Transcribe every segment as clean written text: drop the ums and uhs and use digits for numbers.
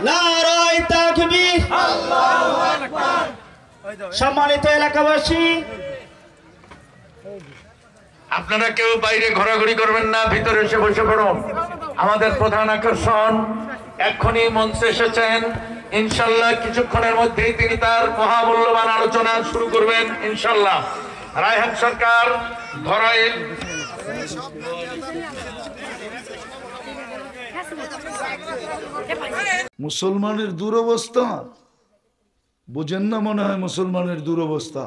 নারায়ে তাকবীর। সম্মানিত এলাকাবাসী, আপনারা কেউ বাইরে ঘোরাঘুরি করবেন না, ভিতরে এসে বসে পড়ুন। আমাদের প্রধান আকর্ষণ এক্ষুনি মঞ্চে এসেছেন। ইনশাল্লাহ কিছুক্ষণের মধ্যেই তিনি তার মহামূল্যবান আলোচনা শুরু করবেন ইনশাল্লাহ। রায়হান সরকার ধরাইল। মুসলমানের দুরবস্থা বোঝেন না মনে হয়? মুসলমানের দুরবস্থা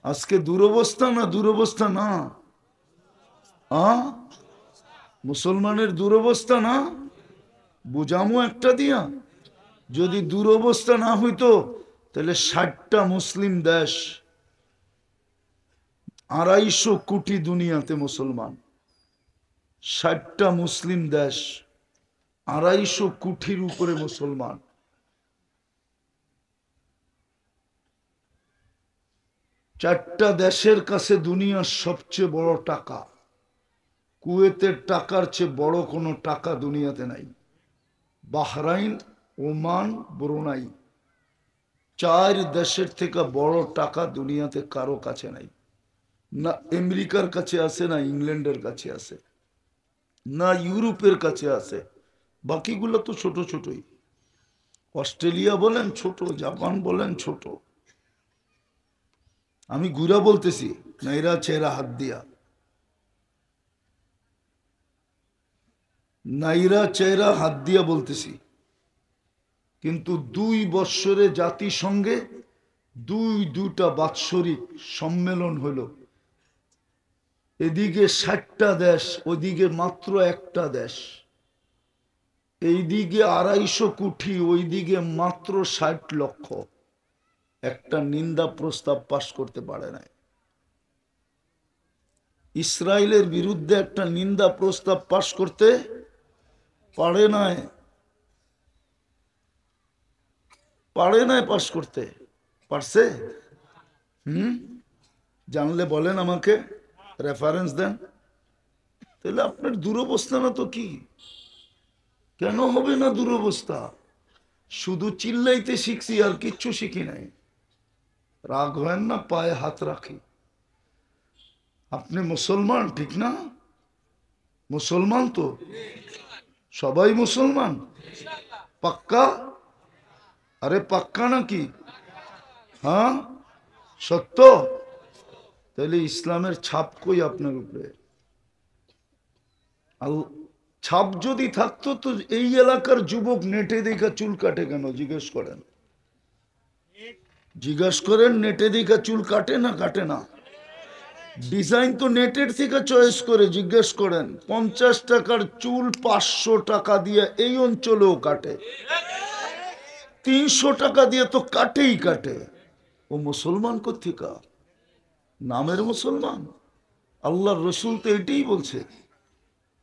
আজকে দুরবস্থা না দুরবস্থা না মুসলমানের দুরবস্থা না বুঝামো একটা দিয়া। যদি দুরবস্থা না হইতো তাহলে 60টা মুসলিম দেশ, 250 কোটি দুনিয়াতে মুসলমান, 60টা মুসলিম দেশ, 250 কোটির উপরে মুসলমান। চারটা দেশের কাছে দুনিয়ার সবচেয়ে বড় টাকা। কুয়েতের টাকার চেয়ে বড় কোনো টাকা দুনিয়াতে নাই। বাহরাইন, ওমান, ব্রুনাই, 4 দেশের থেকে বড় টাকা দুনিয়াতে কারো কাছে নাই। না আমেরিকার কাছে আছে, না ইংল্যান্ডের কাছে আছে, না ইউরোপের কাছে আছে। বাকিগুলো তো ছোট ছোটই। অস্ট্রেলিয়া বলেন ছোট, জাপান বলেন ছোট। আমি ঘুরা বলতেছি, নাইরা চেহারা হাত দিয়া, নাইরা চেহারা হাত দিয়া বলতেছি। কিন্তু 2 বৎসরে জাতিসংঘে দুটা বাৎসরিক সম্মেলন হলো। এদিকে 60টা দেশ, ওইদিকে মাত্র একটা দেশ। এইদিকে 250 কোটি, ওইদিকে মাত্র 60 লক্ষ। একটা নিন্দা প্রস্তাব পাশ করতে পারে নাই। ইসরায়েলের বিরুদ্ধে একটা নিন্দা প্রস্তাব পাশ করতে পারে নাই, পাশ করতে পারছে? জানলে বলেন, আমাকে রেফারেন্স দেন। তাহলে আপনার দুরবস্থা না তো কি? কেন হবে না দুরবস্থা? শুধু চিল্লাইতে শিখছি, আর কিচ্ছু শিখি নাই। রাগ হয় না, পায়ে হাত রাখি। আপনি মুসলমান ঠিক না? মুসলমান তো সবাই মুসলমান, পাক্কা? আরে পাক্কা নাকি? হ্যাঁ সত্য? তাহলে ইসলামের ছাপ কই আপনার উপরে? ছাপ যদি থাকতো তো এই এলাকার যুবক নেটে দেখা চুল কাটে কেন? জিজ্ঞেস করেন, জিজ্ঞেস করেন, নেটে দেখা চুল কাটে না? কাটে না। ডিজাইন তো নেটের থেকে চয়েস করে। জিজ্ঞেস করেন, 50 টাকার চুল 500 টাকা দিয়ে এই অঞ্চলেও কাটে, 300 টাকা দিয়ে তো কাটেই কাটে। ও মুসলমান কোথেকা? নামের মুসলমান। আল্লাহর রসুল তো এটাই বলছে,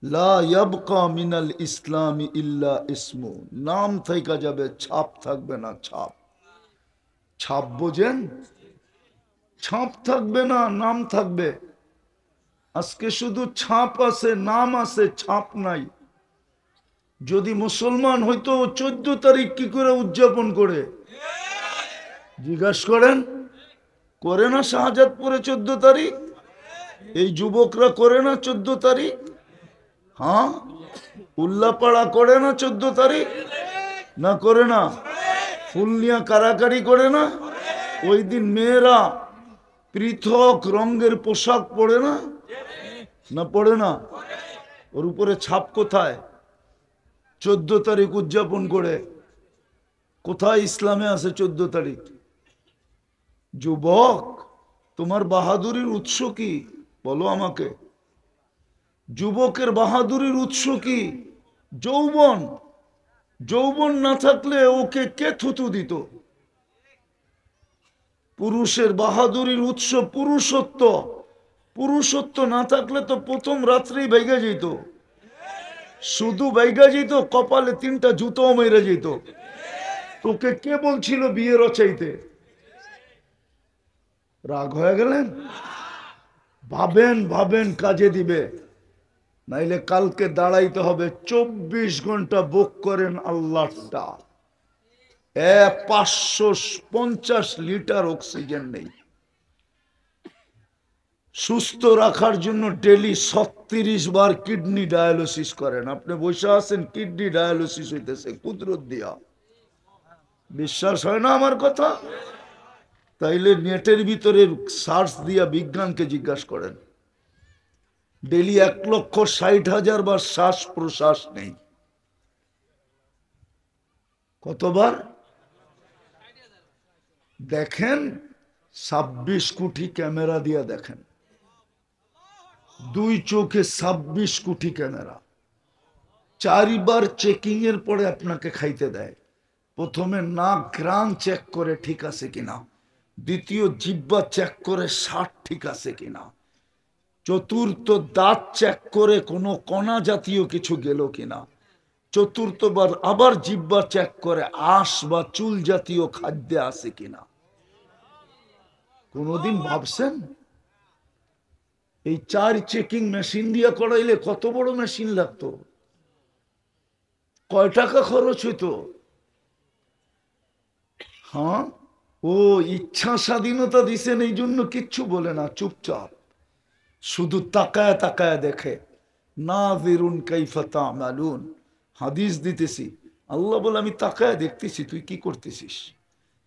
লা ইয়াবকা মিনাল ইসলামি ইল্লা ইসমু। নাম থাইকা যাবে, ছাপ থাকবে না। ছাপ, ছাপ বোঝেন? ছাপ থাকবে না, নাম থাকবে। আজকে শুধু ছাপ আছে, নাম আছে, ছাপ নাই। যদি মুসলমান হইতো 14 তারিখ কি করে উদযাপন করে? জিজ্ঞাসা করেন, করে না শাহজাদপুরে 14 তারিখ? এই যুবকরা করে না 14 তারিখ? হ্যাঁ, উল্লাপাড়া করে না 14 তারিখ? না করে না? ফুল নিয়ে কারাকারি করে না? ওই দিন মেয়েরা পৃথক রঙের পোশাক পরে না? না পড়ে না? ওর উপরে ছাপ কোথায়? 14 তারিখ উদযাপন করে। কোথায় ইসলামে আছে 14 তারিখ? যুবক, তোমার বাহাদুরির উৎস কি বলো আমাকে? যুবকের বাহাদুরির উৎস কি? যৌবন। যৌবন না থাকলে ওকে কে থুতু দিত? পুরুষের বাহাদুরির উৎস পুরুষত্ব। পুরুষত্ব না থাকলে তো প্রথম রাত্রেই বাইগা যেত। শুধু বাইগা যেত, কপালে 3টা জুতোও মেরে যেত। তোকে কে বলছিল বিয়ে রচাইতে? রাগ হয়ে গেলেন? ভাবেন ভাবেন, কাজে দিবে। নাইলে কালকে দাঁড়াইতে হবে 24 ঘন্টা বুক করেন আল্লাহটা। 550 লিটার অক্সিজেন নেই। সুস্থ রাখার জন্য ডেলি 36 বার কিডনি ডায়ালিসিস করেন। আপনি বসে আছেন, কিডনি ডায়ালিসিস হইতেছে কুদরত দিয়া। বিশ্বাস হয় না আমার কথা? তাইলে নেটের ভিতরে সার্চ দিয়া বিজ্ঞানকে জিজ্ঞাসা করেন। ডেলি 1,60,000 বার শ্বাস প্রশ্বাস নেই। কতবার? দেখেন, 26 কোটি ক্যামেরা দিয়া দেখেন, 2 চোখে 26 কোটি ক্যামেরা। 4 বার চেকিং এর পরে আপনাকে খাইতে দেয়। প্রথমে নাক গ্রান চেক করে ঠিক আছে কিনা, দ্বিতীয় জিহ্বা চেক করে স্বাদ ঠিক আছে কিনা, চতুর্থ দাঁত চেক করে কোনো কণা জাতীয় কিছু গেল কিনা, চতুর্থবার আবার জিহ্বা চেক করে আঁশ বা চুল জাতীয় খাদ্য আছে কিনা। কোনদিন ভাবছেন এই 4 চেকিং মেশিন দিয়া করাইলে কত বড় মেশিন লাগতো? কয় টাকা খরচ হইতো? হ্যাঁ, ও ইচ্ছা স্বাধীনতা দিছেন, এই জন্য কিচ্ছু বলে না, চুপচাপ শুধু তাকায় তাকায় দেখে। নাযিরুন কাইফা তা'মালুন। হাদিস দিতেছি, আল্লাহ বলে আমি তাকায় দেখতেছি তুই কি করতেছিস।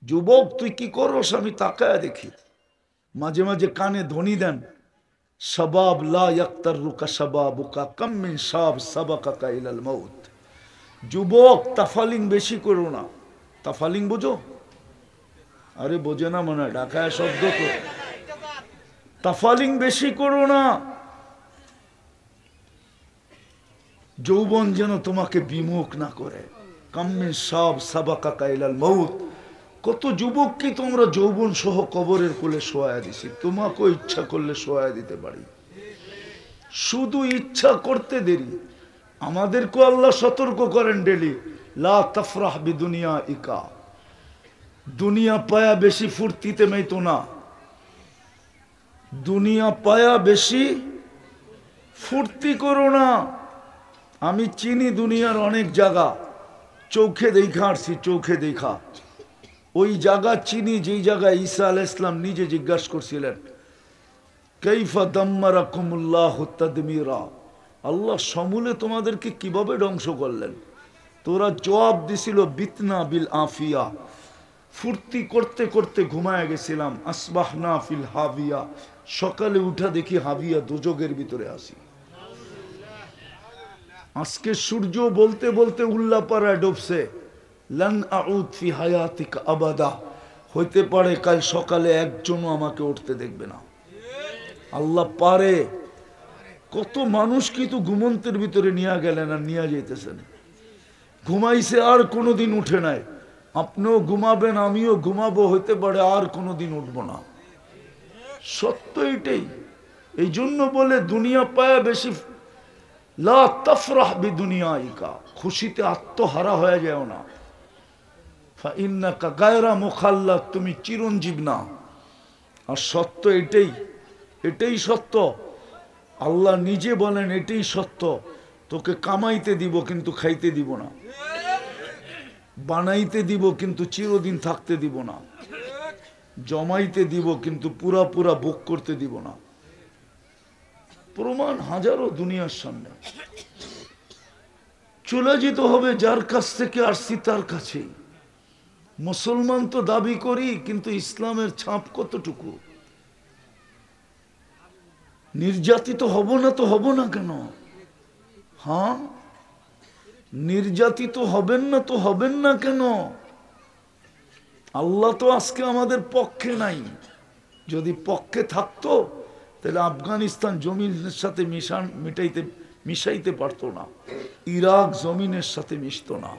যুবক তুই কি করস আমি তাকায় দেখি। মাঝে মাঝে কানে ধ্বনি দেন, শাবাব লা ইয়াক্তারুকা শাবাবুকা কাম মিন শাব সাবাকাকা ইলাল মাউত। যুবক তাফালিং বেশি করো না। তাফালিং বোঝো? আরে বোঝে না মনে হয়, ঢাকায় শব্দ তো। তাফালিং বেশি করো না, যৌবন যেন তোমাকে বিমুখ না করে। কাম্মিন সব সাবাকাকা ইলাল মাউত। কত যুবক কি তোমরা যৌবন সহ কবরের কোলে শোয়া দিছি, তোমাকেও ইচ্ছা করলে শোয়া দিতে পারি, শুধু ইচ্ছা করতে দেরি। আমাদেরকে আল্লাহ সতর্ক করেন ডেলি, লা তাফরাহ বিদুনিয়া ইকা। দুনিয়া পায়া বেশি ফুর্তিতে মেতো না, দুনিয়া পায়া বেশি ফুর্তি করো না। আমি চিনি দুনিয়ার অনেক জায়গা, চোখে দেখা আসছি, চোখে দেখা। ওই জায়গা চিনি যেই জায়গায় ঈসা আলাইহিস সালাম নিজে জিজ্ঞাসা করছিলেন, কাইফা দাম্মারাকুমুল্লাহু তাদমিরা, আল্লাহ সমূলে তোমাদেরকে কিভাবে ধ্বংস করলেন। তোরা জবাব দিছিল, বিতনা বিল আফিয়া, ফুর্তি করতে করতে ঘুমায় গেছিলাম। আসবাহনা ফিল হাবিয়া, সকালে উঠা দেখি হাবিয়া দোজখের ভিতরে আসি। আজকে সূর্য বলতে বলতে উল্লাপাড়ায় ডুবছে। লান আউদ ফি হায়াতিকা আবাদা, হইতে পারে কাল সকালে একজনও আমাকে উঠতে দেখবে না। আল্লাহ পারে। কত মানুষ কিন্তু ঘুমন্তের ভিতরে নিয়ে গেলেন আর নিয়ে যেতেছেন। ঘুমাইছে আর কোনোদিন উঠে নাই। আপনিও ঘুমাবেন, আমিও ঘুমাবো, হইতে পারে আর কোনোদিন উঠবো না। সত্য এটাই। এই জন্য বলে দুনিয়া পায়া বেশি, লা তাফরাহ বিদুনিয়াইকা, খুশিতে আত্মহারা হয়ে যাও না। ফাইন্নাকা গায়রা মুখাল্লাদ, তুমি চিরঞ্জীব না। আর সত্য এটাই, এটাই সত্য। আল্লাহ নিজে বলেন এটাই সত্য, তোকে কামাইতে দিব কিন্তু খাইতে দিব না, বানাইতে দিব কিন্তু চিরদিন থাকতে দিব না, জমাইতে দিব কিন্তু পুরা পুরা ভোগ করতে দিব না। প্রমাণ হাজারো দুনিয়ার সামনে। চলে যেতে হবে যার কাছ থেকে আসছি তার কাছেই। মুসলমান তো দাবি করি, কিন্তু ইসলামের ছাপ কতটুকু? নির্যাতিত হব না তো হব না কেন? হ্যাঁ, নির্যাতিত হবেন না তো হবেন না কেন? আল্লাহ তো আজকে আমাদের পক্ষে নাই। যদি পক্ষে থাকতো তাহলে আফগানিস্তান জমিনের সাথে মিশাইতে পারতো না, ইরাক জমিনের সাথে মিশতো না,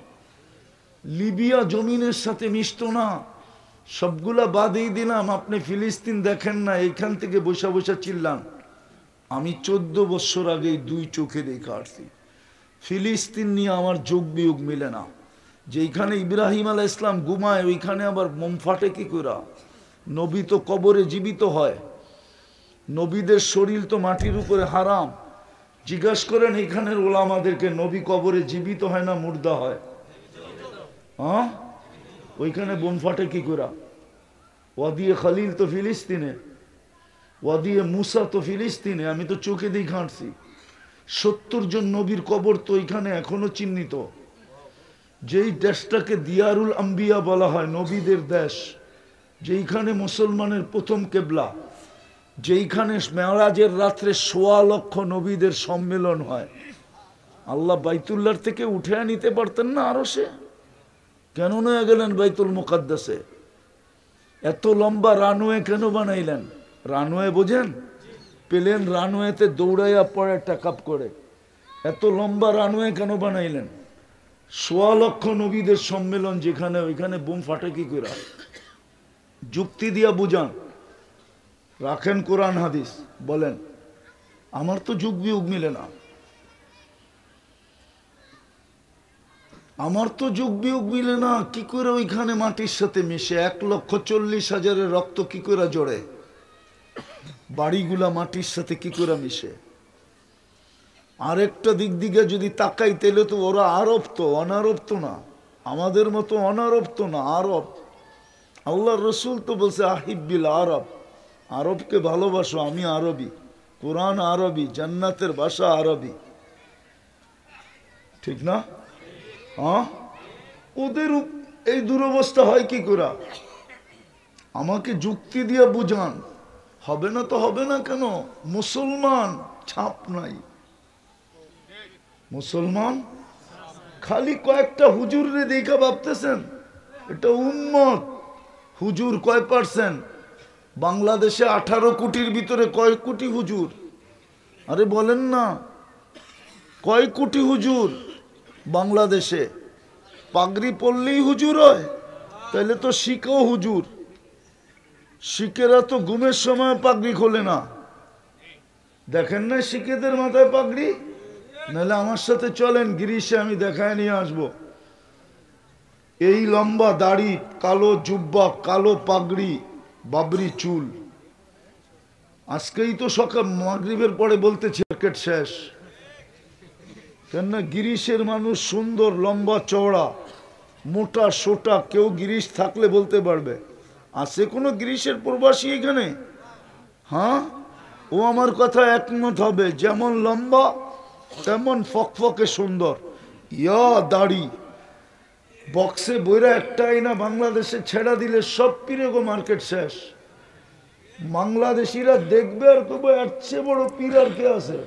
লিবিয়া জমিনের সাথে মিশতো না। সবগুলা বাদই দিলাম। আপনি ফিলিস্তিন দেখেন না, এইখান থেকে বসা বসা চিল্লান। আমি 14 বছর আগে 2 চোখে দেখে আসছি। ফিলিস্তিন নিয়ে আমার যোগ বিয়োগ মিলে না। যেইখানে ইব্রাহিম আলাইহিস সালাম ঘুমায়, ওইখানে আবার মোম ফাটে কি করে? নবী তো কবরে জীবিত হয়, নবীদের শরীর তো মাটির উপরে হারাম। জিজ্ঞাসা করেন এখানের ওলামাদেরকে, নবী কবরে জীবিত হয় না মুর্দা হয়? হ্যাঁ, ওইখানে বোম ফাটে কি করে? ওয়াদিয়ে খালিল তো ফিলিস্তিনে, ওয়াদিয়ে মুসা তো ফিলিস্তিনে, আমি তো চোখে দিয়ে ঘাঁটছি। 70 জন নবীর কবর তো ওইখানে এখনো চিহ্নিত। যেই দেশটাকে দিয়ারুল আম্বিয়া বলা হয়, নবীদের দেশ, যেইখানে মুসলমানের প্রথম কেবলা, যেইখানে মেরাজের রাত্রে 1.25 লক্ষ নবীদের সম্মেলন হয়, আল্লাহ বাইতুল্লাহর থেকে উঠে নিতে পারতেন না? আরো সে কেন নিয়ে গেলেন বাইতুল মুকাদ্দাসে? এত লম্বা রানওয়ে কেন বানাইলেন? রানওয়ে বোঝেন? প্লেন রানওয়েতে দৌড়াইয়া পড়ে টেকআপ করে। এত লম্বা রানওয়ে কেন বানাইলেন? 1.25 লক্ষ নবীদের সম্মেলন যেখানে, ওইখানে বোম ফাটে কি করে? যুক্তি দিয়া বুঝান, রাখেন কোরআন হাদিস, বলেন। আমার তো যুগ বিয়োগ মিলে না, আমার তো যুগ বিয়োগ মিলে না। কি করে ওইখানে মাটির সাথে মিশে 1,40,000 রক্ত কি করে জড়ে? বাড়িগুলা মাটির সাথে কি করে মিশে? আরেকটা দিক দিকে যদি তাকাই, তাহলে তো ওরা আরব, তো অনারব তো না, আমাদের মতো অনারব তো না, আরব। আল্লাহ রসুল তো বলছে আহিব্বিল আরব, আরবকে ভালোবাসো, আমি আরবি, কোরআন আরবি, জান্নাতের ভাষা আরবি, ঠিক না? হ্যাঁ, ওদের এই দুরবস্থা হয় কি করে? আমাকে যুক্তি দিয়ে বুঝান। হবে না তো হবে না কেন? মুসলমান ছাপ নাই, মুসলমান খালি কয়েকটা হুজুরে দেখা ভাবতেছেন এটা উম্মত। হুজুর কয় পার্সেন্ট? বাংলাদেশে 18 কোটির ভিতরে কয় কোটি হুজুর? আরে বলেন না, কয় কোটি হুজুর বাংলাদেশে? পাগড়ি পরলেই হুজুর হয়? তাহলে তো শিখও হুজুর। শিখেরা তো ঘুমের সময় পাগড়ি খোলে না, দেখেন না শিখেদের মাথায় পাগড়ি? নাহলে আমার সাথে চলেন গিরিশে, আমি দেখায় নিয়ে আসবো। এই লম্বা দাড়ি, কালো জুব্বা, কালো পাগড়ি, বাবরি চুল। আজকেই তো সকাল মাগরিবের পরে বলতেছি মার্কেট শেষ। কেননা গিরিশের মানুষ সুন্দর, লম্বা চওড়া, মোটা সোটা, কেউ গিরিশ থাকলে বলতে পারবে। আছে কোনো গিরিশের প্রবাসী এখানে? হ্যাঁ, ও আমার কথা একমত হবে। যেমন লম্বা তেমন ফকফকে সুন্দর, ইয়া দাড়ি, বক্সে বইরা একটাই না বাংলাদেশে ছেড়া দিলে সব পীরে গো মার্কেট শেষ। বাংলাদেশিরা দেখবে আর তবু এর চেয়ে বড় পীর আর কে আছে?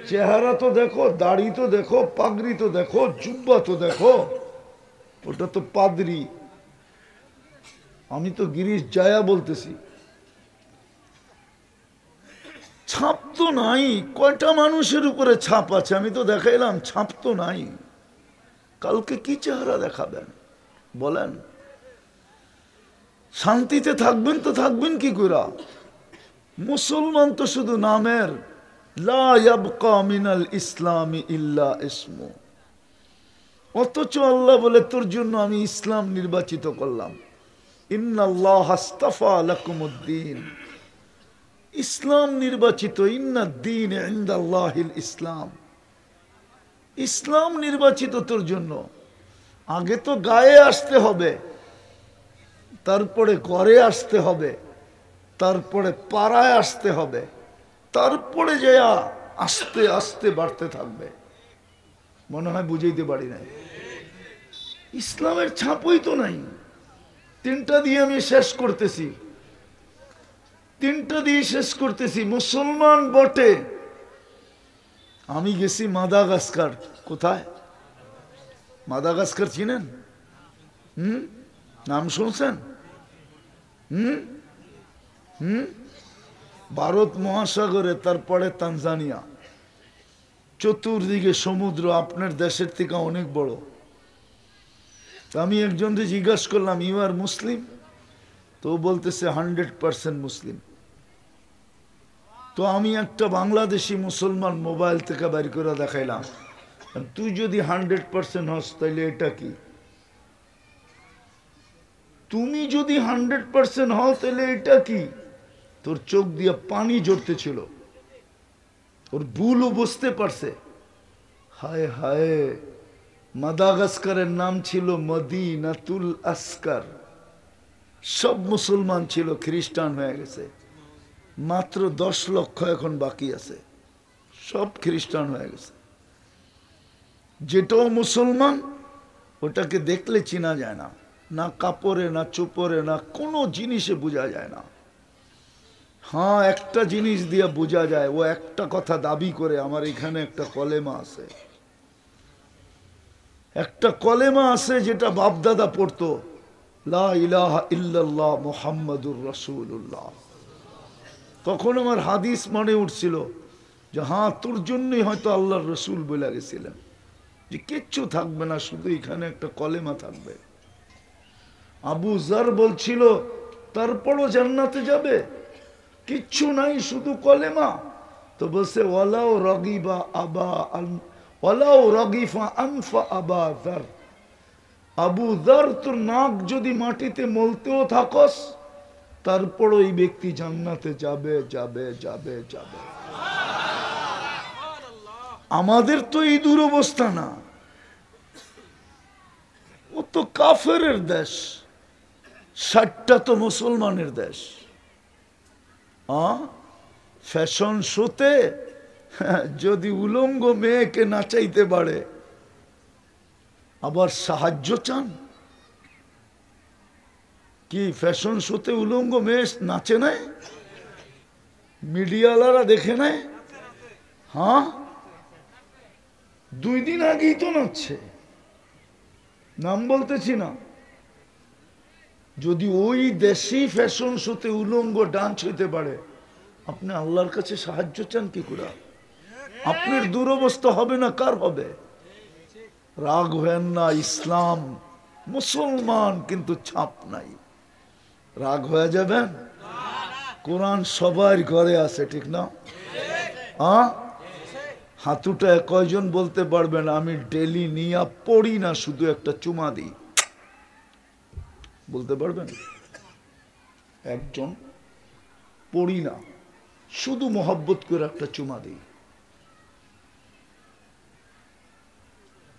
চেহারা তো দেখো, দাড়ি তো দেখো, পাগড়ি তো দেখো, জুব্বা তো দেখো, ওটা তো পাদরি। আমি তো গিরিশ জায়া বলতেছি। ছাপ তো নাই, কয়টা মানুষের উপরে ছাপ আছে? আমি তো দেখাইলাম, ছাপ তো নাই। কালকে কি চেহারা দেখাবেন বলেন? শান্তিতে থাকবেন তো থাকবেন কি করে? মুসলমান তো শুধু নামের। লা ইয়াবকা মিনাল ইসলামি ইল্লা ইসমু। অথচ আল্লাহ বলে তোর জন্য আমি ইসলাম নির্বাচিত করলাম। ইন্নাল্লাহ আস্তাফা লাকুমুদ্দিন, ইসলাম নির্বাচিত। ইন্নাদ্দীন ইনদাল্লাহিল ইসলাম, ইসলাম নির্বাচিত তোর জন্য। আগে তো গায়ে আসতে হবে, তারপরে ঘরে আসতে হবে, তারপরে পাড়ায় আসতে হবে, তারপরে যা আস্তে আস্তে বাড়তে থাকবে। মনে হয় বুঝাইতে পারি নাই। ইসলামের ছাপই তো নাই। 3টা দিয়ে আমি শেষ করতেছি, 3টা দিয়ে শেষ করতেছি। মুসলমান বটে। আমি গেছি মাদাগাস্কার। কোথায়? মাদাগাস্কার চিনেন? নাম শুনছেন? ভারত মহাসাগরে, তারপরে তানজানিয়া, চতুর্দিকে সমুদ্র, আপনার দেশের থেকে অনেক বড়। আমি একজনকে জিজ্ঞাসা করলাম, ইউ আর মুসলিম? তো বলতেছে 100% মুসলিম। তো আমি একটা বাংলাদেশি মুসলমান মোবাইল থেকে বের করে দেখাইলাম, তুই যদি 100% হস তাইলে এটা কি? তুমি যদি 100% হও তাহলে এটা কি? তোর চোখ দিয়ে পানি ঝরতেছিল। ওর ভুলও বুঝতে পারছে। হায় হায়, মাদাগাস্কারের নাম ছিল মদিনাতুল আসকার। সব মুসলমান ছিল, খ্রিস্টান হয়ে গেছে। মাত্র 10 লক্ষ এখন বাকি আছে, সব খ্রিস্টান হয়ে গেছে। যেটাও মুসলমান ওটাকে দেখলে চেনা যায় না, না কাপড়ে, না চোপড়ে, না কোনো জিনিসে বোঝা যায় না। হ্যাঁ, একটা জিনিস দিয়ে বোঝা যায়, ও একটা কথা দাবি করে, আমার এখানে একটা কলেমা আছে, একটা কলেমা আছে যেটা বাপদাদা পড়তো, লা ইলাহা ইল্লাল্লাহ মুহাম্মাদুর রাসূলুল্লাহ। তখন আমার হাদিস মনে উঠছিল যে হ্যাঁ, তোর জন্যই হয়তো আল্লাহর রসুল বলে গেছিলেন যে কিচ্ছু থাকবে না, শুধু এখানে একটা কলেমা থাকবে। আবু জার বলছিল তারপরও জান্নাতে যাবে, কিচ্ছু নাই, শুধু কলেমা। তো বলছে ওয়ালাউ রাগিবা আবা ওয়ালাউ রাগিফা আনফা আবা জার, আবু জার তোর নাক যদি মাটিতে মলতেও থাকস, তারপরও এই ব্যক্তি জান্নাতে যাবে যাবে যাবে যাবে। আমাদের তো এই দুরবস্থা না, ও তো কাফেরের দেশ, 60টা তো মুসলমানের দেশ। ফ্যাশন শোতে যদি উলঙ্গ মেয়েকে নাচাইতে পারে, আবার সাহায্য চান। কি ফ্যাশন শোতে উলঙ্গ মেয়ে নাচে নাই? মিডিয়ালারা দেখে নাই? হ্যাঁ, 2 দিন আগেই তো নাচছে, নাম বলতেছি না। যদি ওই দেশি ফ্যাশন শোতে উলঙ্গ ডান্স হইতে পারে, আপনি আল্লাহর কাছে সাহায্য চান কি করে? আপনার দুরবস্থা হবে না, কার হবে? রাগ হেন না, ইসলাম মুসলমান কিন্তু ছাপ নাই, রাগ হয়ে যাবেন। কোরআন সবার ঘরে আছে, ঠিক না? হাতুটা কয়জন বলতে পারবেন আমি ডেলি নিয়া পড়ি না, শুধু একটা চুমা দিই? বলতে পারবেন? একজন পড়ি না, শুধু মোহাব্বত করে একটা চুমা দিই।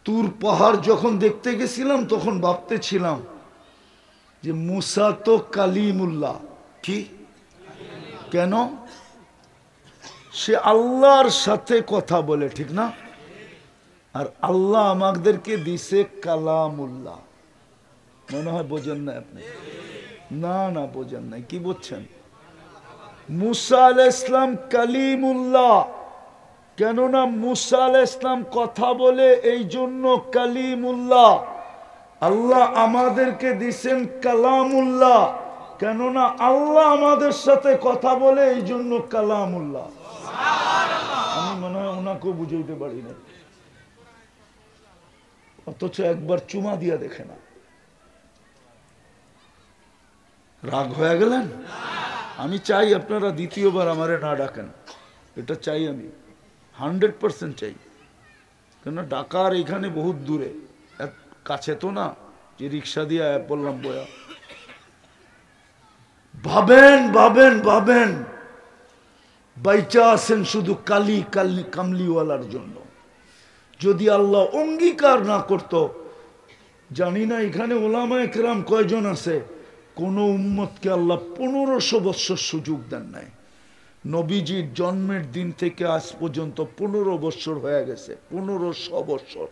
তুর পাহাড় যখন দেখতে গেছিলাম তখন ভাবতে ছিলাম যে মুসা তো কালিমুল্লাহ। কি? কেন? সে আল্লাহর সাথে কথা বলে, ঠিক না? আর আল্লাহ আমাদেরকে দিছে কালামুল্লাহ। মনে হয় বোঝেন না আপনি? না না, বোঝেন নাই। কি বুঝছেন? মুসা আলাইহিস সালাম কালিমুল্লাহ, কেননা মুসা আলাইহিস সালাম কথা বলে, এই জন্য কালিমুল্লাহ। আল্লাহ আমাদেরকে দিছেন কালামুল্লাহ, কেননা আল্লাহ আমাদের সাথে কথা বলে, এই জন্য কালামুল্লাহ। আমি মনে হয় ওনাকেও বুঝাইতে পারি না, অথচ একবার চুমা দিয়া দেখে না। রাগ হয়ে গেলেন? আমি চাই আপনারা দ্বিতীয়বার আমারে না ডাকেন, এটা চাই আমি, 100% চাই। কেন ডাকার এখানে বহুত দূরে, কাছে তো না যে রিক্সা দিয়ে বললাম বয়া। ভাবেন ভাবেন ভাবেন, বাইচা আছেন শুধু কালি কামলিওয়ালার জন্য। যদি আল্লাহ অঙ্গীকার না করত, জানি না এখানে ওলামায়ে কেরাম কয়জন আছে, কোন উম্মতকে আল্লাহ 1500 বছর সুযোগ দেন নাই। নবীজির জন্মের দিন থেকে আজ পর্যন্ত 15 বছর হয়ে গেছে, 1500 বছর।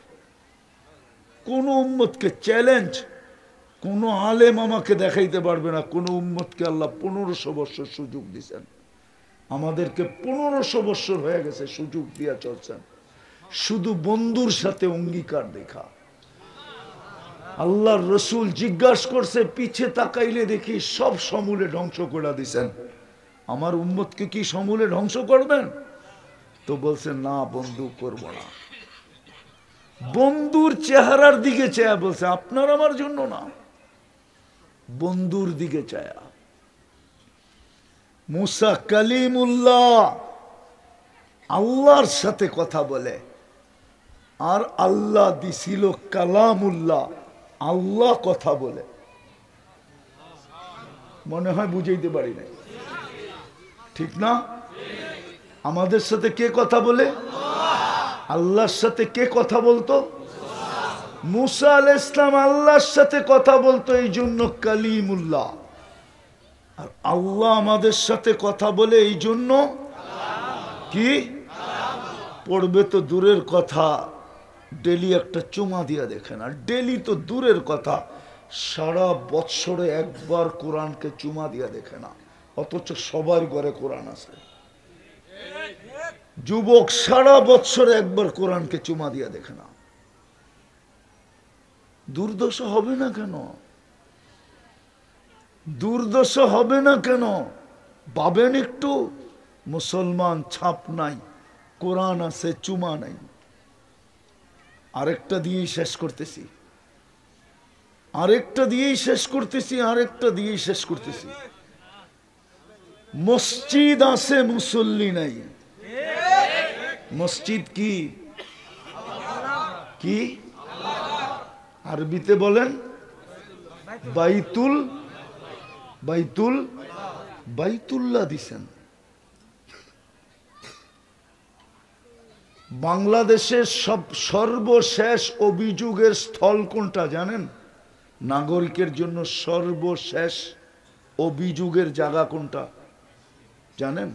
কোন উম্মতকে চ্যালেঞ্জ, কোন আলেম আমাকে দেখাইতে পারবে না কোন উম্মতকে আল্লাহ 1500 বছর সুযোগ দিচ্ছেন। আমাদেরকে 1500 বছর হয়ে গেছে সুযোগ দিয়া চলছেন, শুধু বন্ধুর সাথে অঙ্গীকার দেখা। আল্লাহর রসুল জিজ্ঞাসা করছে, পিছে তাকাইলে দেখি সব সমূলে ধ্বংস করে দিছেন, আমার উম্মতকে কি সমূলে ধ্বংস করবেন? তো বলছেন না, বন্ধু করব না। বন্ধুর চেহারার দিকে চায়া বলছে, আপনার আমার জন্য না, বন্ধুর দিকে চায়া। মুসা কালিমুল্লাহ, আল্লাহর সাথে কথা বলে, আর আল্লাহ দিছিল কালামুল্লাহ, আল্লাহ কথা বলে। মনে হয় বুঝাইতে পারি নাই, ঠিক না? আমাদের সাথে কে কথা বলে? আল্লাহর সাথে কে কথা বলতো? মুসা আলাইহিস সালাম আল্লাহর সাথে কথা বলতো, এই জন্য কালিমুল্লাহ। আর আল্লাহ আমাদের সাথে কথা বলে এই জন্য কি? পড়বে তো দূরের কথা, ডেলি একটা চুমা দিয়া দেখেন। আর ডেলি তো দূরের কথা, সারা বৎসরে একবার কোরআনকে চুমা দিয়া দেখে না, অথচ সবার ঘরে কোরআন আছে। যুবক সারা বৎসরে একবার কোরআনকে চুমা দিয়া দেখে না, দুর্দশা হবে না কেন? দুর্দশা হবে না কেন? ভাবেন একটু। মুসলমান ছাপ নাই, কোরআন আছে, চুমা নাই। আরেকটা দিয়েই শেষ করতেছি, আরেকটা দিয়েই শেষ করতেছি, আরেকটা দিয়েই শেষ করতেছি। মসজিদ আছে, মুসল্লি নাই। মসজিদ কি? কি আরবিতে বলেন? বাইতুল, বাইতুল, বাইতুল্লাহ দিছেন। বাংলাদেশের সর্বশেষ অভিযোগের স্থল কোনটা জানেন? নাগরিকের জন্য সর্বশেষ অভিযোগের জায়গা কোনটা জানেন?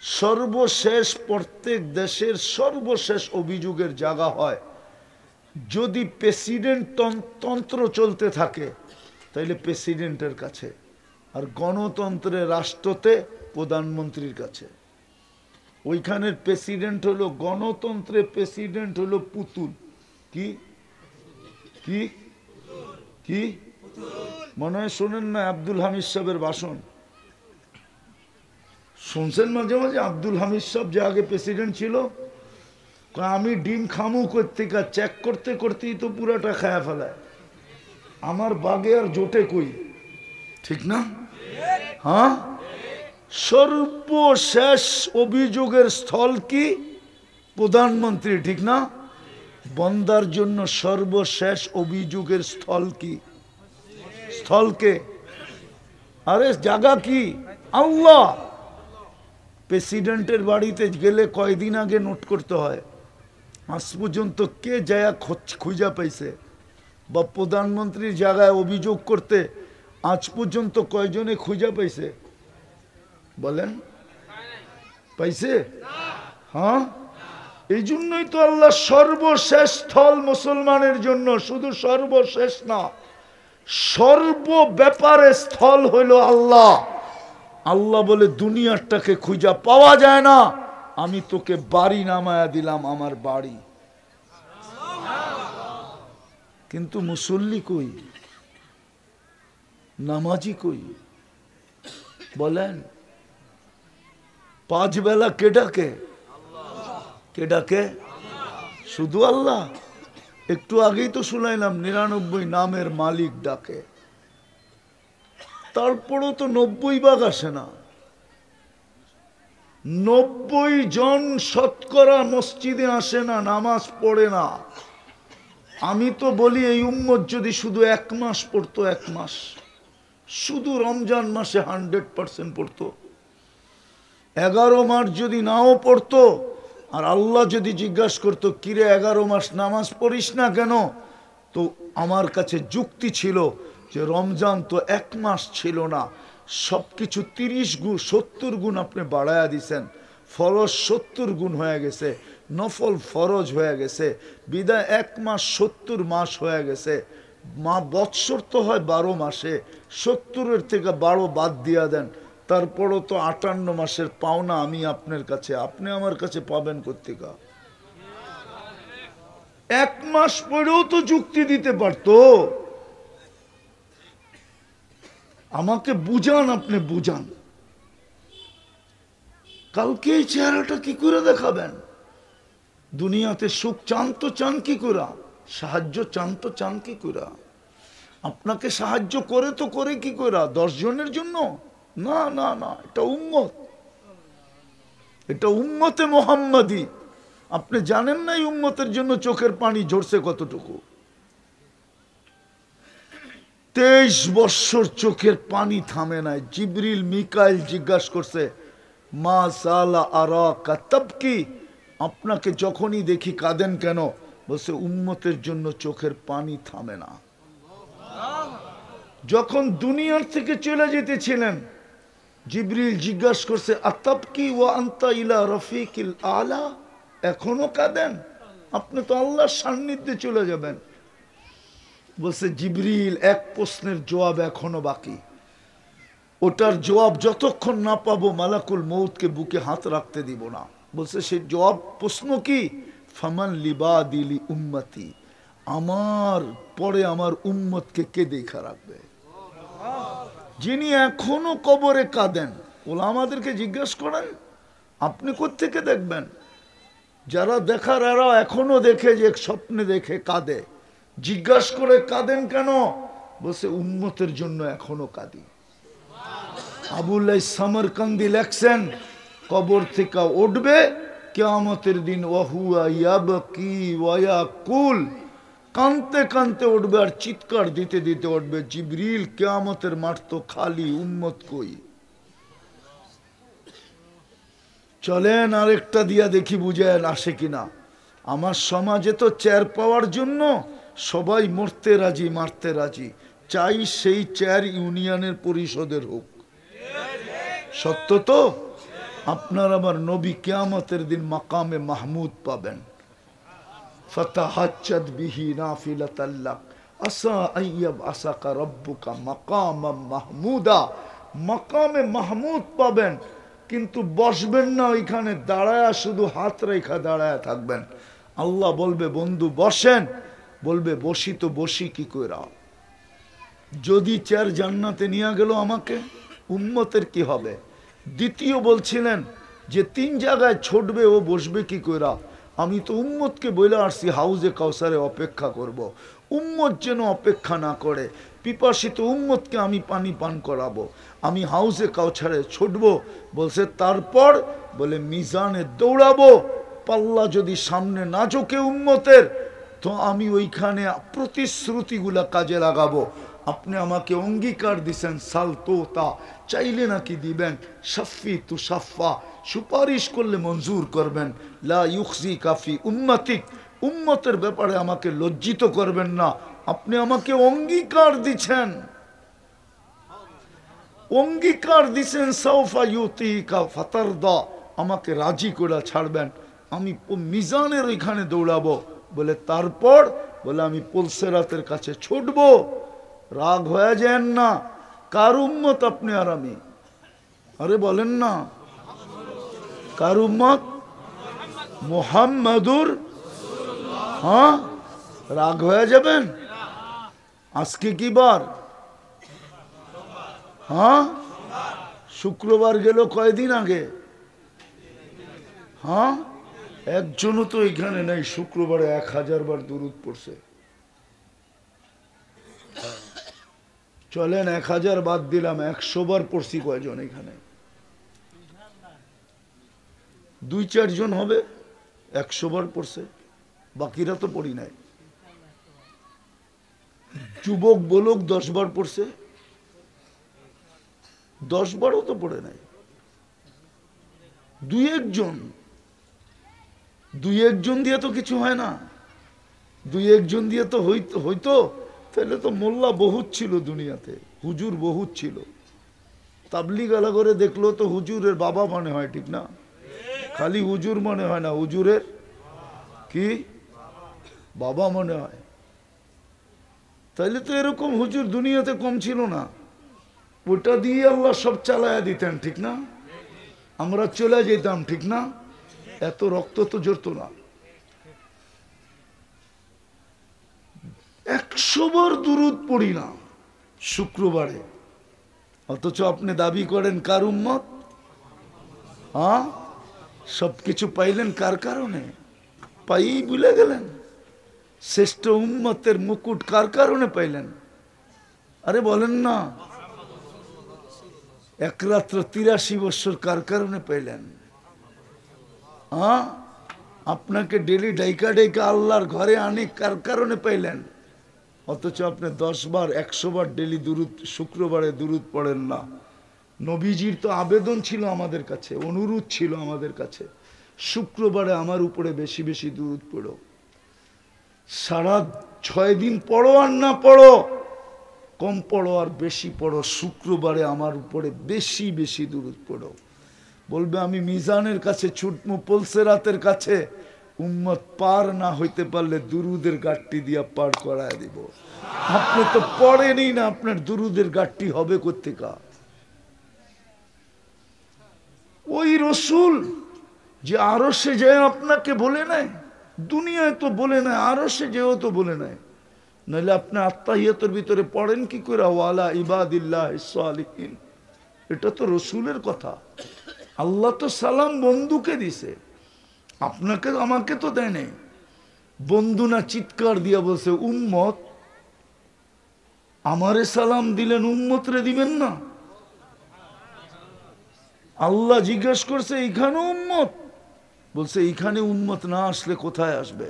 সর্বশেষ, প্রত্যেক দেশের সর্বশেষ অভিযোগের জায়গা হয় যদি প্রেসিডেন্ট তন্ত্র চলতে থাকে তাইলে প্রেসিডেন্টের কাছে, আর গণতন্ত্রে রাষ্ট্রতে প্রধানমন্ত্রীর কাছে। ওইখানের প্রেসিডেন্ট হলো, গণতন্ত্রে প্রেসিডেন্ট হলো পুতুল। কি কি কি মনে হয় শোনেন না আব্দুল হামিদ সাহেবের ভাষণ? শুনছেন মাঝে মাঝে? আব্দুল হামিদ সাহেব যে আগে প্রেসিডেন্ট ছিল, আমি ডিম খামু করতে চেক করতে করতেই তো পুরাটা খায়া ফেলায়, আমার বাগে আর জোটে কই, ঠিক না? হ্যাঁ, সর্বশেষ অভিযোগের স্থল কি? প্রধানমন্ত্রী, ঠিক না? বন্দার জন্য সর্বশেষ অভিযোগের স্থল কি? স্থলকে, আরে জায়গা কি? আল্লাহ। প্রেসিডেন্টের বাড়িতে গেলে কয়দিন আগে নোট করতে হয়, আজ পর্যন্ত কে যায় খুঁজা পাইছে? বা প্রধানমন্ত্রীর জায়গায় অভিযোগ করতে আজ পর্যন্ত কয়জনে খুঁজা পাইছে? বলেন, পাইছে? হ্যাঁ, এই জন্যই তো আল্লাহ সর্বশেষ স্থল মুসলমানের জন্য, শুধু সর্বশেষ না, সর্ব ব্যাপারে স্থল হইল আল্লাহ। আল্লাহ বলে দুনিয়াটাকে খুঁজা পাওয়া যায় না, আমি তোকে বাড়ি নামায়া দিলাম, আমার বাড়ি। কিন্তু মুসল্লি কই? নামাজি কই? বলেন, 5 বেলা কে ডাকে? কে ডাকে? শুধু আল্লাহ। একটু আগেই তো শুনাইলাম 99 নামের মালিক ডাকে, তারপরও তো 90 ভাগ আসে না। 90 জন শতকরা মসজিদে আসে না, নামাজ পড়ে না। আমি তো বলি এই উম্মত যদি শুধু 1 মাস পড়তো, 1 মাস শুধু রমজান মাসে 100% পড়তো, 11 মাস যদি নাও পড়তো, আর আল্লাহ যদি জিজ্ঞাসা করতো কিরে 11 মাস নামাজ পড়িস না কেন, তো আমার কাছে যুক্তি ছিল যে রমজান তো 1 মাস ছিল না, সবকিছু 30 গুণ 70 গুণ আপনি বাড়ায়া দিছেন, ফরজ 70 গুণ হয়ে গেছে, নফল ফরজ হয়ে গেছে, বিদায় 1 মাস 70 মাস হয়ে গেছে। বৎসর তো হয় 12 মাসে, 70-এর থেকে 12 বাদ দিয়া দেন, তারপরও তো 58 মাসের পাওনা আমি আপনার কাছে, আপনি আমার কাছে পাবেন কোত্থেকে? 1 মাস পরেও তো যুক্তি দিতে পারতো। আমাকে বুঝান, আপনি বুঝান, কালকে এই চেহারাটা কি করে দেখাবেন? দুনিয়াতে সুখ চান তো চান কি করে? সাহায্য চান তো চান কি করে? আপনাকে সাহায্য করে তো করে কি করে? 10 জনের জন্য? না না না, এটা উম্মত, এটা উম্মতে মোহাম্মদী। আপনি জানেন না এই উম্মতের জন্য চোখের পানি ঝরছে কতটুকু? 23 বৎসর চোখের পানি থামে নাই। জিবরিল মিকাইল জিজ্ঞাসা করছে, মা সালা আরাকা তাবকি, আপনাকে যখনই দেখি কাঁদেন কেন? বলছে উম্মতের জন্য চোখের পানি থামে না। যখন দুনিয়ার থেকে চলে যেতেছিলেন, জিবরিল জিজ্ঞাসা করছে আতাবকি ওয়া আনতা ইলা রফিকিল আলা, এখনো কাঁদেন? আপনি তো আল্লাহর সান্নিধ্যে চলে যাবেন। বলছে জিবরিল, এক প্রশ্নের জবাব এখনো বাকি, ওটার জবাব যতক্ষণ না পাবো মালাকুল মৌতকে বুকে হাত রাখতে দিব না। বলছে সেই জবাব, প্রশ্ন কি? ফামান লিবাদিলি উম্মতি, আমার পরে আমার উম্মতকে কে দেখা রাখবে? যিনি এখনো কবরে কাঁদেন, ওলা আমাদেরকে জিজ্ঞেস করেন আপনি কোত্থেকে দেখবেন? যারা দেখার এরা এখনো দেখে, যে স্বপ্নে দেখে কাঁদে, জিজ্ঞাসা করে কাঁদেন কেন? বলছে উম্মতের জন্য এখনো কাঁদি। আবুল্লাহ সামরকান্দি লেখছেন, কবর থেকে উঠবে কিয়ামতের দিন, ওয়াহুয়া ইয়াবকি ওয়া ইয়াকুল, কানতে কানতে উঠবে আর চিৎকার দিতে দিতে উঠবে, জিবরিল কিয়ামতের মাঠ তো খালি, উম্মত কই? চলেন আরেকটা দিয়া দেখি বুঝেন আসে কিনা। আমার সমাজে তো চেয়ার পাওয়ার জন্য সবাই মরতে রাজি, মারতে রাজি, চাই সেই চেয়ার ইউনিয়নের পরিষদের হোক। সত্য তো? আপনার আমার নবী কিয়ামতের দিন মাকামে মাহমুদ পাবেন। ফাতাহাজ্জাদ বিহি নাফিলাতাল লাক আসা আইয়াব আসাকা রব্বুকা মাকামাম মাহমুদা, মাকামে মাহমুদ পাবেন, কিন্তু বসবেন না ওইখানে, দাঁড়ায়া শুধু হাত রেখা দাঁড়ায় থাকবেন। আল্লাহ বলবে বন্ধু বসেন, বলবে বসি তো বসি কি কইরা? যদি চেয়ার জান্নাতে নিয়ে গেল আমাকে, উম্মতের কি হবে? দ্বিতীয় বলছিলেন যে 3 জায়গায় ছুটবে, ও বসবে কি কইরা? আমি তো উম্মতকে বলে আসছি হাউজে কাউসারে অপেক্ষা করব। উম্মত যেন অপেক্ষা না করে, পিপাসিত উম্মতকে আমি পানি পান করাবো, আমি হাউজে কাউসারে ছুটবো। বলছে তারপর, বলে মিজানে দৌড়াবো, পাল্লা যদি সামনে না ঝোঁকে উম্মতের, তো আমি ওইখানে প্রতিশ্রুতিগুলা কাজে লাগাবো। আপনি আমাকে অঙ্গীকার দিছেন সালতোতা, চাইলে নাকি দিবেন, শাফি তু সাফা, সুপারিশ করলে মঞ্জুর করবেন, লা ইউখজি কাফি উম্মতিক, উম্মতের ব্যাপারে আমাকে লজ্জিত করবেন না। আপনি আমাকে অঙ্গীকার দিছেন, অঙ্গীকার দিছেন সাউফা ইউতিকা ফাতারদা, আমাকে রাজি করে ছাড়বেন, আমি মিজানের ওইখানে দৌড়াবো। বলে তারপর, বলে আমি পুলসেরাতের কাছে ছুটবো। রাগ হয়ে যান না, কার উম্মত আপনি আর আমি? আরে বলেন না, কার উম্মত? মুহাম্মাদুর। হ্যাঁ, রাগ হয়ে যাবেন? আজকে কি বার? হ্যাঁ, শুক্রবার গেল কয়দিন আগে। হ্যাঁ, একজনও তো এখানে নাই শুক্রবারে 1000 বার দুরূদ পড়ছে। চলেন 1000 বাদ দিলাম, 100 বার পড়ছি কয়জন এখানে? 2-4 জন হবে 100 বার পড়ছে, বাকিরা তো পড়ি নাই। যুবক বলুক 10 বার পড়ছে, 10 বারও তো পড়ে নাই। 2-1 জন দিয়ে তো কিছু হয় না, 2-1 জন দিয়ে তো হইতো। তাহলে তো মোল্লা বহুত ছিল দুনিয়াতে, হুজুর বহুত ছিল। তাবলিগ আলা করে দেখলো তো হুজুরের বাবা মনে হয়, ঠিক না? খালি হুজুর মনে হয় না, হুজুরের কি বাবা মনে হয়। তাইলে তো এরকম হুজুর দুনিয়াতে কম ছিল না, ওটা দিয়ে আল্লাহ সব চালায়া দিতেন, ঠিক না? আমরা চলে যেতাম, ঠিক না? এত রক্ত তো জড়তো না। 100 বার দুরূদ পড়ি না শুক্রবারে, অথচ আপনি দাবি করেন কার উম্মত? হ্যাঁ, সবকিছু পাইলেন কার কারণে? পাই ভুলে গেলেন। শ্রেষ্ঠ উম্মতের মুকুট কার কারণে পাইলেন? আরে বলেন না, এক রাত্র 83 বছর কার কারণে পাইলেন? হ্যাঁ, আপনাকে ডেলি ডাইকা ডাইকা আল্লাহর ঘরে আনি কার কারণে পাইলেন? অথচ আপনি 10 বার 100 বার ডেলি দুরূদ, শুক্রবারে দুরূদ পড়েন না। নবীজির তো আবেদন ছিল আমাদের কাছে, অনুরোধ ছিল আমাদের কাছে, শুক্রবারে আমার উপরে বেশি বেশি দুরূদ পড়ো। সারা 6 দিন পড়ো আর না পড়ো, কম পড়ো আর বেশি পড়ো, শুক্রবারে আমার উপরে বেশি বেশি দুরূদ পড়ো। বলবে আমি মিজানের কাছে ছুটমু, পলসেরাতের কাছে, উম্মত পার না হইতে পারলে দুরুদের গাট্টি দিয়া পার করায় দিব। আপনি তো পড়েনই না, আপনার দুরুদের গাট্টি হবে কোত্থেকা? ওই রসুল যে আরশে যায় আপনাকে বলে নাই, দুনিয়ায় তো বলে নাই, আরশে যেও তো বলে নাই। নইলে আপনি আত্মাহিয়াতের ভিতরে পড়েন কি করে ওয়ালা ইবাদিল্লাহ সালিহিন? এটা তো রসুলের কথা। আল্লাহ তো সালাম বন্ধুকে দিছে, আপনাকে আমাকে তো দেয় নাই। বন্ধু না চিৎকার দিয়া বলছে উম্মত, আমারে সালাম দিলেন, উম্মতরে দিবেন না? আল্লাহ জিজ্ঞেস করছে এইখানে উম্মত? বলছে এইখানে উম্মত না আসলে কোথায় আসবে?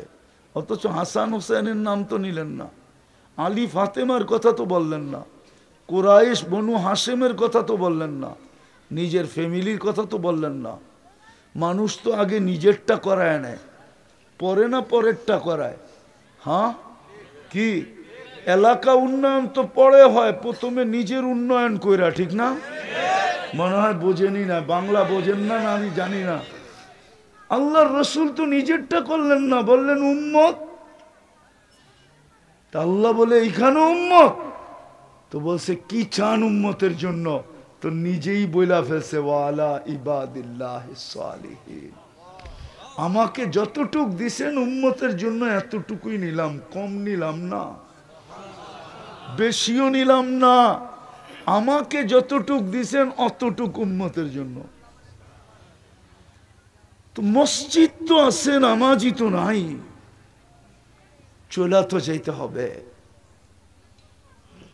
অথচ হাসান হোসেনের নাম তো নিলেন না, আলী ফাতেমার কথা তো বললেন না, কুরাইশ বনু হাশেমের কথা তো বললেন না, নিজের ফ্যামিলির কথা তো বললেন না। মানুষ তো আগে নিজেরটা করায় নেয়, পরে না পরেরটা করায়। হ্যাঁ কি এলাকা উন্নয়ন তো পরে হয়, প্রথমে নিজের উন্নয়ন কইরা, ঠিক না? মনে হয় বোঝেনি না, বাংলা বোঝেন না, না আমি জানি না। আল্লাহর রসুল তো নিজেরটা করলেন না, বললেন উম্মত। তা আল্লাহ বলে এইখানে উম্মত, তো বলছে কি চান উম্মতের জন্য? তো নিজেই বইলা ফেলছে ওয়ালা ইবাদিল্লাহ সালিহিন। আমাকে যতটুক দিছেন উম্মতের জন্য এতটুকুই নিলাম, কম নিলাম না, বেশিও নিলাম না। আমাকে যতটুক দিছেন অতটুক উম্মতের জন্য। তো মসজিদ তো আছে, নামাজি তো নাই, চলা তো যাইতে হবে।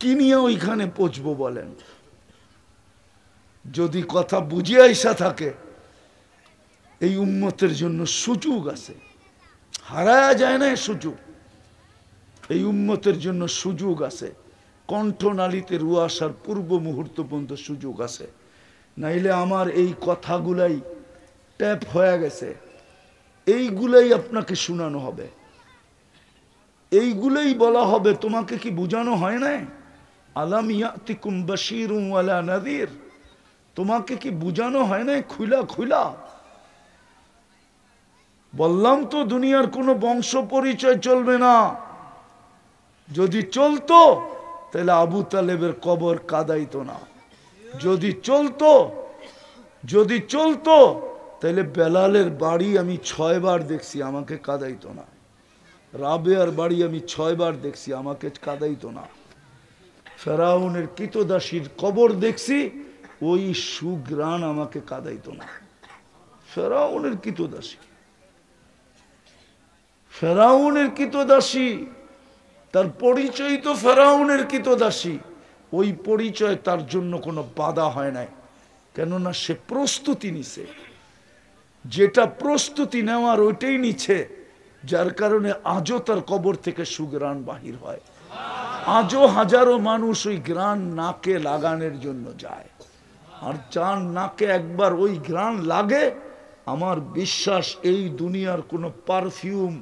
কি নিয়ে ওইখানে পৌঁছবো বলেন? যদি কথা বুঝে আইসা থাকে, এই উম্মতের জন্য সুযোগ আছে, হারায়া যায় না সুযোগ। এই উম্মতের জন্য সুযোগ আছে, কণ্ঠনালীতে রু আসার পূর্ব মুহূর্ত পর্যন্ত সুযোগ আছে। নাইলে আমার এই কথাগুলাই ট্যাপ হয়ে গেছে, এইগুলাই আপনাকে শোনানো হবে, এইগুলাই বলা হবে। তোমাকে কি বুঝানো হয় না? আলাম ইয়াতিকুম বাশীরুন ওয়ালা নাযীর, তোমাকে কি বুঝানো হয় না খুলা খুলা? বললাম তো দুনিয়ার কোনো বংশ পরিচয় চলবে না। যদি চলতো তাহলে আবু তালেবের কবর কাদাইতো না। যদি চলতো তাহলে বেলালের বাড়ি আমি 6 বার দেখছি, আমাকে কাদাইতো না। রাবেয়ার বাড়ি আমি 6 বার দেখছি, আমাকে কাদাইতো না। ফেরাউনের কৃতদাসীর কবর দেখছি, ওই সুগ্রাণ আমাকে কাদাইতো না। ফেরাউনের কৃতদাসী, তার পরিচয় তো ফেরাউনের কৃতদাসী। ওই পরিচয় তার জন্য কোনো বাধা হয় নাই, কেননা সে প্রস্তুতি নিছে। যেটা প্রস্তুতি নেওয়ার ওইটাই নিচ্ছে, যার কারণে আজও তার কবর থেকে সুগ্রাণ বাহির হয়। আজও হাজারো মানুষ ওই গ্রাণ নাকে লাগানোর জন্য যায়। আর যার নাকে একবার ওই গ্রাণ লাগে, আমার বিশ্বাস এই দুনিয়ার কোনো পারফিউম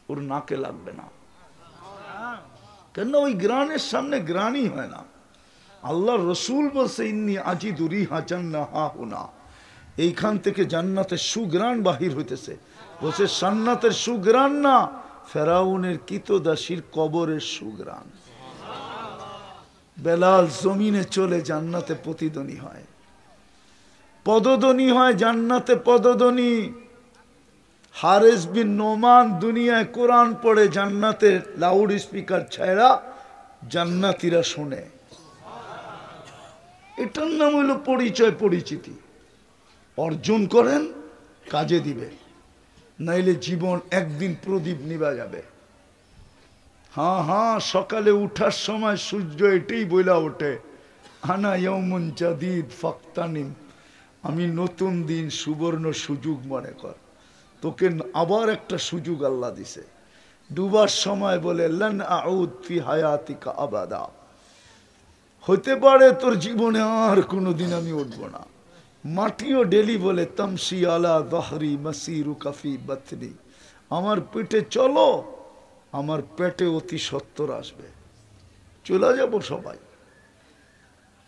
ওর নাকে লাগবে না, কেন ওই গ্রাণের সামনে গ্রাণই হয় না। আল্লাহ রসুল বলছে ইন্নী আজিদু রিহা জান্নাহা হুনা, এইখান থেকে জান্নাতের সুগ্রাণ বাহির হইতেছে। বলছে জান্নাতের সুগ্রাণ না, ফেরাউনের কৃতদাসীর কবরের সুগ্রাণ। বেলাল জমিনে চলে জান্নাতে প্রতিধ্বনি হয়, পদধ্বনি হয় জান্নাতে, পদধ্বনি। হারেস বিন নোমান দুনিয়ায় কোরআন পড়ে, জান্নাতে লাউড স্পিকার ছাড়া জান্নাতীরা শোনে। এটার নাম হইল পরিচয়, পরিচিতি। অর্জন করেন, কাজে দিবে, নাইলে জীবন একদিন প্রদীপ নিভা যাবে। হ্যাঁ, সকালে উঠার সময় সূর্য এটাই বইলা ওঠে, আনা ইয়াউমুন জাদীদ ফাক্তানিম, আমি নতুন দিন, সুবর্ণ সুযোগ মনে কর। তোকে আবার একটা সুযোগ আল্লাহ দিছে। ডুবার সময় বলে লান আউদ ফি হায়াতিকা আবাদা, হতে পারে তোর জীবনে আর কোনোদিন আমি উঠবো না। মাটিও ডেলি বলে তামসি আলা দহরি মাসিরু কাফি বাতনি, আমার পেটে চলো, আমার পেটে অতি সত্তর আসবে, চলে যাব সবাই।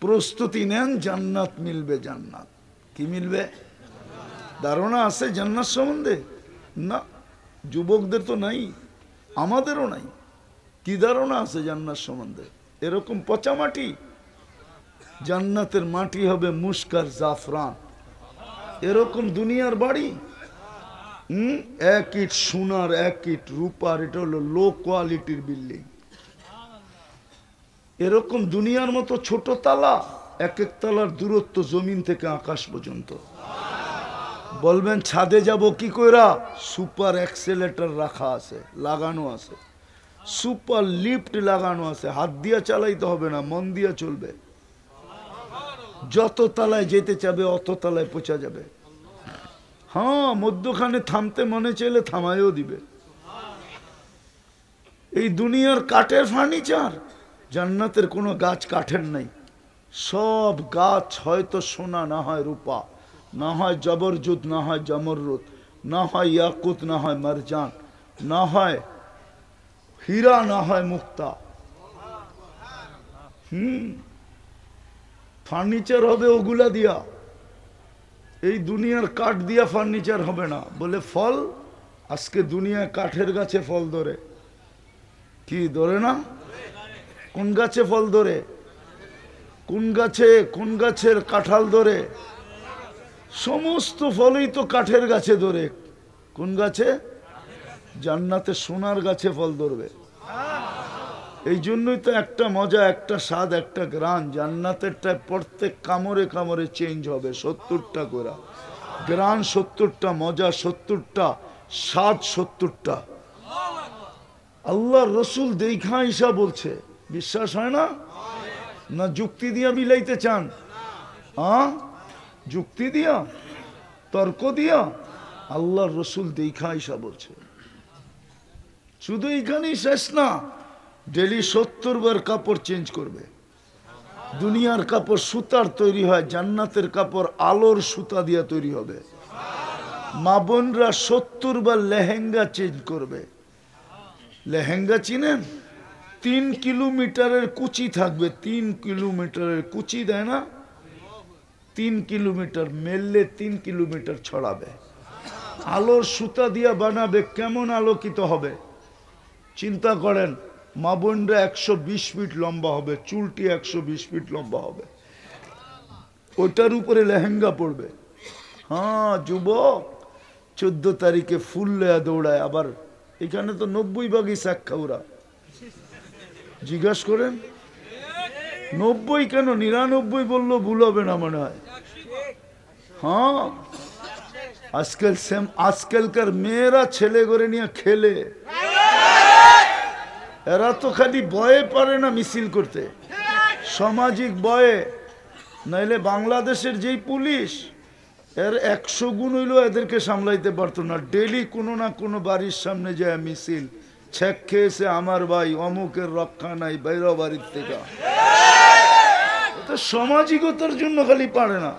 প্রস্তুতি নেন, জান্নাত মিলবে। জান্নাত কি মিলবে? ধারণা আছে জান্নাত সম্বন্ধে? না, যুবকদের তো নাই, আমাদেরও নাই। কি ধারণা আছে জান্নাত সম্বন্ধে? এরকম পচা মাটি। জান্নাতের মাটি হবে মুস্কার জাফরান। এরকম দুনিয়ার বাড়ি, এক ইট সোনার, এক ইট রূপার, এটা হলো লো কোয়ালিটির বিল্ডিং। এরকম দুনিয়ার মতো ছোট তালা, এক এক তালার দূরত্ব জমিন থেকে আকাশ পর্যন্ত। বলবেন ছাদে যাব কি কইরা? সুপার এক্সেলেটর রাখা আছে, লাগানো আছে, সুপার লিফট লাগানো আছে, হাত দিয়া চালাইতে হবে না, মন দিয়া চলবে। যত তালায় যেতে চাবে অত তালায় পৌঁছা যাবে। হ্যাঁ, মধ্যখানে থামতে মনে চাইলে থামাইও দিবে। এই দুনিয়ার কাঠের ফার্নিচার, জান্নাতের কোনো গাছ কাঠের নাই। সব গাছ হয়তো সোনা, না হয় রূপা, না হয় জবরজুদ, না হয় জমররুদ, না হয় ইয়াকুত, না হয় মারজান, না হয় হীরা, না হয় মুক্তা। ফার্নিচার হবে ওগুলা দিয়া। এই দুনিয়ার কাঠ দিয়া ফার্নিচার হবে না। বলে ফল, আজকে দুনিয়ায় কাঠের গাছে ফল ধরে, কি ধরে না? কোন গাছে ফল ধরে? কোন গাছের কাঁঠাল ধরে? সমস্ত ফলই তো কাঠের গাছে ধরে। কোন গাছে? জান্নাতে সোনার গাছে ফল ধরবে। এই জন্যই তো একটা মজা, একটা স্বাদ, একটা গ্রান। জান্নাতেরটা প্রত্যেক কামড়ে কামড়ে চেঞ্জ হবে। 70টা করে গ্রান, 70টা মজা, 70টা স্বাদ, 70টা। আল্লাহ রসুল দেখা ঈশা বলছে, বিশ্বাস হয় না? না যুক্তি দিয়া মিলাইতে চান? যুক্তি দিয়া, তর্ক দিয়া? আল্লাহ রসুল দেখা ঈশা বলছে। শুধু এইখানেই শেষ না, ডেলি 70 বার কাপড় চেঞ্জ করবে। দুনিয়ার কাপড় সুতার তৈরি হয়, জান্নাতের কাপড় আলোর সুতা দিয়ে তৈরি হবে। মা বোনরা 70 বার লেহেঙ্গা চেঞ্জ করবে। লেহেঙ্গা চিনেন? 3 কিলোমিটারের কুচি থাকবে, 3 কিলোমিটারের কুচি দেয় না? 3 কিলোমিটার মেললে 3 কিলোমিটার ছড়াবে। আলোর সুতা দিয়া বানাবে, কেমন আলোকিত হবে চিন্তা করেন। মা বোনরা 120 ফিট লম্বা হবে, চুলটি 120 ফিট লম্বা হবে, ওটার উপরে লেহেঙ্গা পড়বে। হ্যাঁ যুবক, 14 তারিখে ফুল লেয়া দৌড়ায়। আবার এখানে তো 90 ভাগই সাক্ষা। ওরা জিজ্ঞাসা করেন 90 কেন, 99 বললো ভুল হবে না মনে হয়। হ্যাঁ, আজকালকার মেয়েরা ছেলে করে নিয়ে খেলে। এরা তো খালি ভয়ে পারে না মিছিল করতে, সামাজিক ভয়ে। নাইলে বাংলাদেশের যেই পুলিশ, এর 100 গুণ হইলেও এদেরকে সামলাইতে পারতো না। ডেলি কোনো না কোনো বাড়ির সামনে যায় মিছিল, ছেক খেয়েছে আমার ভাই অমুকের রক্ষা নাই, বাইরে বাড়ির থেকে। সামাজিকতার জন্য খালি পারে না।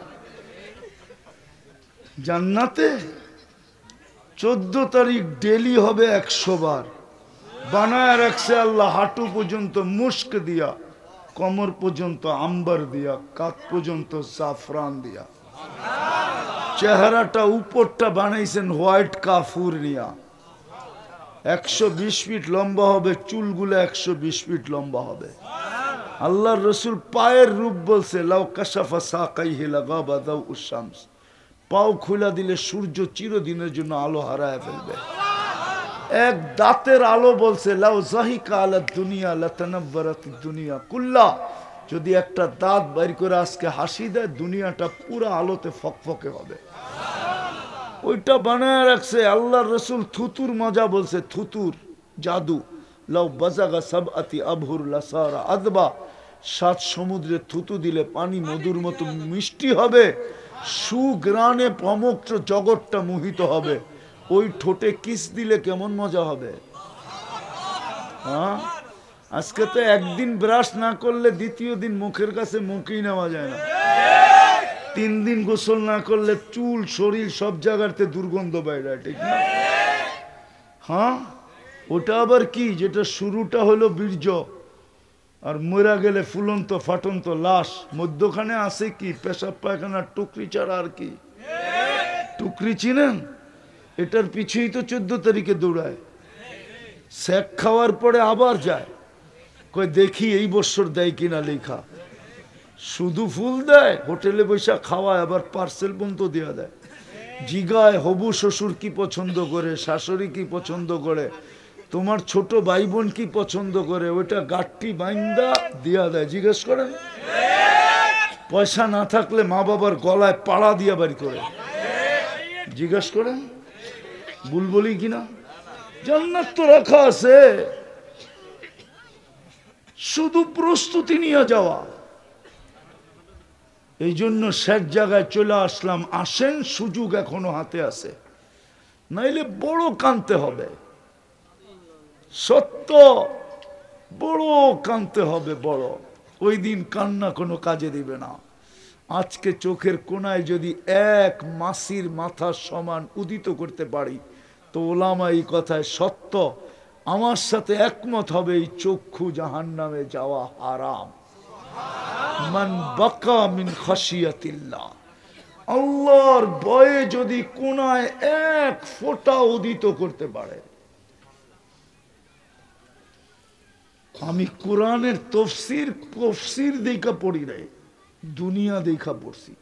জান্নাতে 14 তারিখ ডেলি হবে 100 বার। বানায় রাখছে আল্লাহ হাঁটু পর্যন্ত মুস্ক দিয়া, কোমর পর্যন্ত আম্বার দিয়া, কাঁধ পর্যন্ত জাফরান দিয়া। চেহারাটা উপরটা বানাইছেন হোয়াইট কাফুর নিয়া। 120 ফিট লম্বা হবে, চুলগুলো 120 ফিট লম্বা হবে। আল্লাহর রসুল পায়ের রূপ বলছে, লাউ কাশাফা সাকাইহি লাগাবা দাউস শামস, পাও খুলা দিলে সূর্য চিরদিনের জন্য আলো হারায় ফেলবে। এক দাঁতের আলো বলছে, লাউ জাহিকা আলা দুনিয়া লাতানাব্বারাত দুনিয়া কুল্লা, যদি একটা দাঁত বাইর করে আজকে হাসি দেয়, দুনিয়াটা পুরো আলোতে ফকফকে হবে। ওইটা বানায় রাখছে। আল্লাহর রসুল থুতুর মজা বলছে, থুতুর জাদু। লাউ বাজাগা সাবআতি আবহুর লাসারা আদবা, 7 সমুদ্রে থুতু দিলে পানি মধুর মতো মিষ্টি হবে, সুগ্রানে সমগ্র জগৎটা মোহিত হবে। ওই ঠোঁটে কিস দিলে কেমন মজা হবে। হ্যাঁ, আজকে তো একদিন ব্রাশ না করলে দ্বিতীয় দিন মুখের কাছে মুখই নেওয়া যায় না। 3 দিন গোসল না করলে চুল শরীর সব জায়গাতে দুর্গন্ধ বাইরে, ঠিক না? হ্যাঁ, ওটা আবার কি, যেটা শুরুটা হলো বীর্য আর মরা গেলে ফুলন্ত ফাটন্ত লাশ, মধ্যখানে আছে কি পেশাব পায়খানার টুকরি ছাড়া আর কি? টুকরি চিনেন? এটার পিছুই তো 14 তারিখে দৌড়ায়। স্যাক খাওয়ার পরে আবার যায়, কই দেখি এই বছর দেয় কিনা লেখা। শুধু ফুল দেয়, হোটেলে বৈশা খাওয়ায়, আবার পার্সেল পর্যন্ত দেওয়া দেয়। জিগায় হবু শ্বশুর কি পছন্দ করে, শাশুড়ি কি পছন্দ করে, তোমার ছোট ভাই বোন কি পছন্দ করে, ওইটা গাঠটি বাইন্দা দিয়া দেয়। জিজ্ঞেস করেন, পয়সা না থাকলে মা বাবার গলায় পাড়া দিয়া বাড়ি করে। জিজ্ঞেস করেন, ভুল বলি কিনা? জান্নাত তো রাখা আছে, শুধু প্রস্তুতি নিয়ে যাওয়া। এই জন্য শেষ জায়গায় চলে আসলাম। আসেন, সুযোগ এখনো হাতে আছে, নাইলে বড় কানতে হবে। সত্য, বড় কানতে হবে, বড়। ওই দিন কান্না কোনো কাজে দিবে না। আজকে চোখের কোনায় যদি এক মাসির মাথার সমান উদিত করতে পারি, তো ওলামা এই কথায় সত্য, আমার সাথে একমত হবে, এই চক্ষু জাহান্নামে যাওয়া হারাম। মান বাকা মিন খাশিয়াতিল্লাহ, আল্লাহর ভয়ে যদি কোনায় এক ফোঁটা উদিত করতে পারে। আমি কোরআনের তফসির দেখা পড়ি নাই, দুনিয়া দেখা পড়ছি।